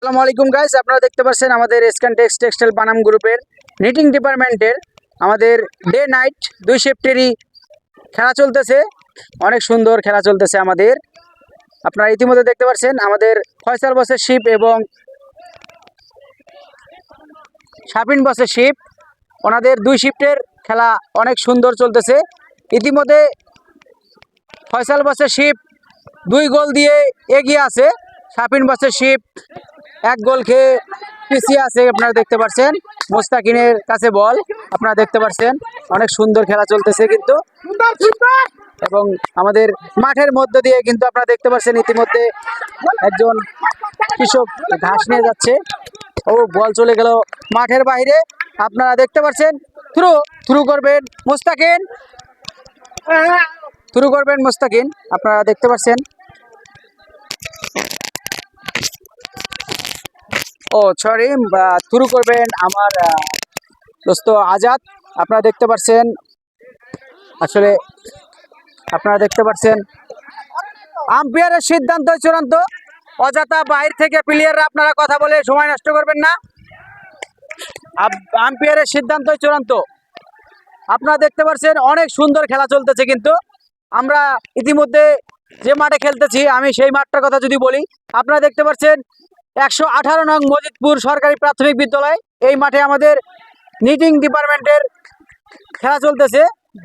আসসালামু আলাইকুম গাইস, আপনারা দেখতে পাচ্ছেন আমাদের এসকান টেক্সটাইল পানাম গ্রুপের নিটিং ডিপার্টমেন্টের আমাদের ডে নাইট দুই শিফটেরই খেলা চলতেছে। অনেক সুন্দর খেলা চলতেছে আমাদের। আপনারা ইতিমধ্যে দেখতে পাচ্ছেন আমাদের ফয়সাল বসের শিপ এবং শাপিন বসের শিপ, ওনাদের দুই শিফটের খেলা অনেক সুন্দর চলতেছে। ইতিমধ্যে ফয়সাল বসের শিপ 2 গোল দিয়ে এগিয়ে আছে, শাপিন বসের শিপ 1 গোল খেয়ে পিছিয়ে আছে। আপনারা দেখতে পাচ্ছেন মোস্তাকিনের কাছে বল, আপনারা দেখতে পাচ্ছেন অনেক সুন্দর খেলা চলতেছে কিন্তু। এবং আমাদের মাঠের মধ্য দিয়ে কিন্তু আপনারা দেখতে পাচ্ছেন ইতিমধ্যে একজন কৃষক ঘাস নিয়ে যাচ্ছে। ও বল চলে গেল মাঠের বাইরে, আপনারা দেখতে পাচ্ছেন। থ্রু করবেন মোস্তাকিন, আপনারা দেখতে পাচ্ছেন। থ্রু করবেন আমার দোস্ত আজাদ। আপনারা দেখতে পাচ্ছেন, আসলে আপনারা দেখতে পাচ্ছেন আম্পায়ারের সিদ্ধান্ত চূড়ান্ত। অযথা বাইরে থেকে প্লেয়াররা আপনারা কথা বলে সময় নষ্ট করবেন না। আম্পায়ারের সিদ্ধান্ত চূড়ান্ত। আপনারা দেখতে পাচ্ছেন অনেক সুন্দর খেলা চলতেছে কিন্তু। আমরা ইতিমধ্যে যে মাঠে খেলতেছি, আমি সেই মাঠটার কথা যদি বলি, আপনারা দেখতে পাচ্ছেন 118 নং মজিদপুর সরকারি প্রাথমিক বিদ্যালয়। এই মাঠে আমাদের নিটিং ডিপার্টমেন্টের খেলা চলতেছে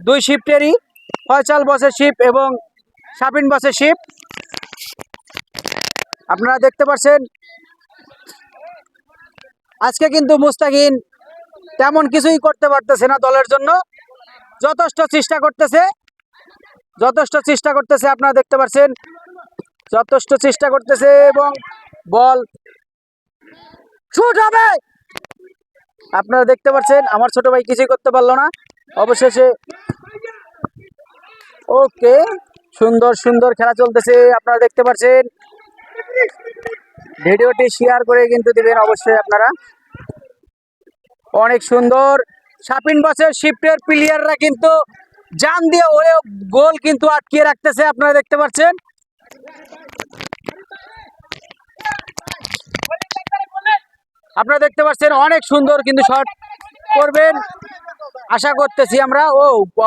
দুই শিফটেরই, ফয়সাল বসের শিপ এবং শাপিন বসের শিপ। আপনারা দেখতে পাচ্ছেন আজকে কিন্তু মুস্তাকিন তেমন কিছুই করতে পারতেছে না দলের জন্য। যথেষ্ট চেষ্টা করতেছে, আপনারা দেখতে পাচ্ছেন যথেষ্ট চেষ্টা করতেছে এবং বল শুট হবে। আপনারা দেখতে পাচ্ছেন আমার ছোট ভাই কিছুই করতে পারলো না, অবশেষে। ওকে, সুন্দর খেলা চলতেছে, আপনারা দেখতে পাচ্ছেন। ভিডিওটি শেয়ার করে কিন্তু দিবেন অবশ্যই আপনারা। অনেক সুন্দর শাপিন বসের শিফটের প্লেয়াররা কিন্তু জান দিয়ে ওরে গোল কিন্তু আটকিয়ে রাখতেছে, আপনারা দেখতে পাচ্ছেন। আপনারা দেখতে পাচ্ছেন অনেক সুন্দর কিন্তু শট করবেন আশা করতেছি আমরা।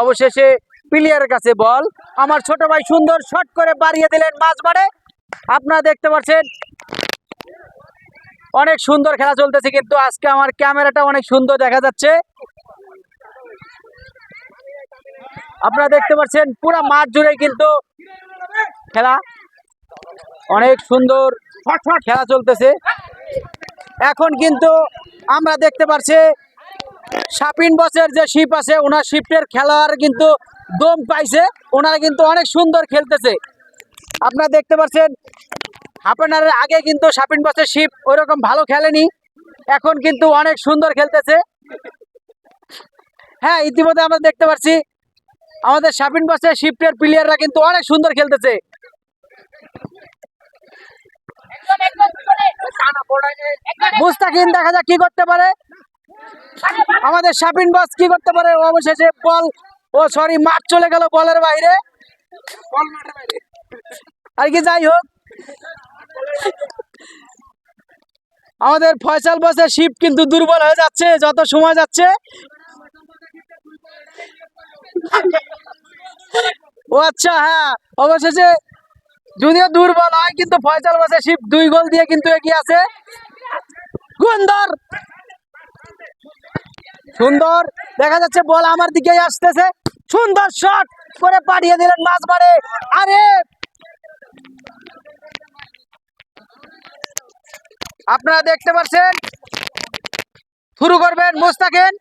অবশেষে প্লেয়ারের কাছে বল, আমার ছোট ভাই সুন্দর শট করে বাড়িয়ে দিলেন মাঝমাঠে। আপনারা দেখতে পাচ্ছেন অনেক সুন্দর খেলা চলতেছে কিন্তু। আজকে আমার ক্যামেরাটা অনেক সুন্দর দেখা যাচ্ছে, আপনারা দেখতে পাচ্ছেন পুরো মাঠ জুড়ে কিন্তু খেলা অনেক সুন্দর খেলা চলতেছে। এখন কিন্তু আমরা দেখতে পাচ্ছি শাপিন বসের যে শিপ আছে, ওনার শিফটের খেলার কিন্তু দম পাইছে, ওনারা কিন্তু অনেক সুন্দর খেলতেছে। আপনারা দেখতে পাচ্ছেন আপনার আগে কিন্তু শাপিন বসের শিপ ওইরকম ভালো খেলেনি, এখন কিন্তু অনেক সুন্দর খেলতেছে। হ্যাঁ, ইতিমধ্যে আমরা দেখতে পাচ্ছি আমাদের শাপিন বসের শিফটের প্লেয়াররা কিন্তু অনেক সুন্দর খেলতেছে। মুস্তাকিন দেখা যাক কি করতে পারে, আমাদের শাপিন বস কি করতে পারে। অবশেষে বল মাঠ চলে গেল বলের বাইরে, আর কি যাই হোক, আমাদের ফয়সাল বসের শিপ কিন্তু দুর্বল হয়ে যাচ্ছে যত সময় যাচ্ছে। আচ্ছা, হ্যাঁ, অবশেষে যদিও দুর্বল হয় কিন্তু ফয়সাল বসের শিপ 2 গোল দিয়ে কিন্তু এগিয়ে আছে। সুন্দর দেখা যাচ্ছে বল আমার দিকেই আসতেছে, সুন্দর শট করে পাঠিয়ে দিলেন মাঝমাঠে। আরে আপনারা দেখতে পাচ্ছেন শুরু করবেন মোস্তাকিন,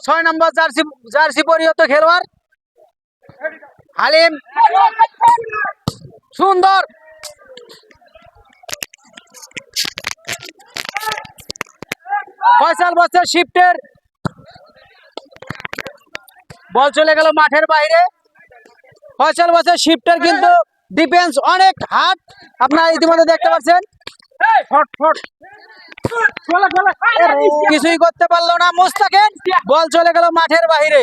6 নম্বর জার্সি পরিহিত খেলোয়াড় হালিম। সুন্দর ফয়সাল বসের শিফটের বল চলে গেল মাঠের বাইরে। ফয়সাল বসের শিফটের কিন্তু ডিফেন্স অনেক হার্ড, আপনারা ইতিমধ্যে দেখতে পাচ্ছেন। কিছুই করতে পারলো না মুস্তাকিন, বল চলে গেল মাঠের বাইরে।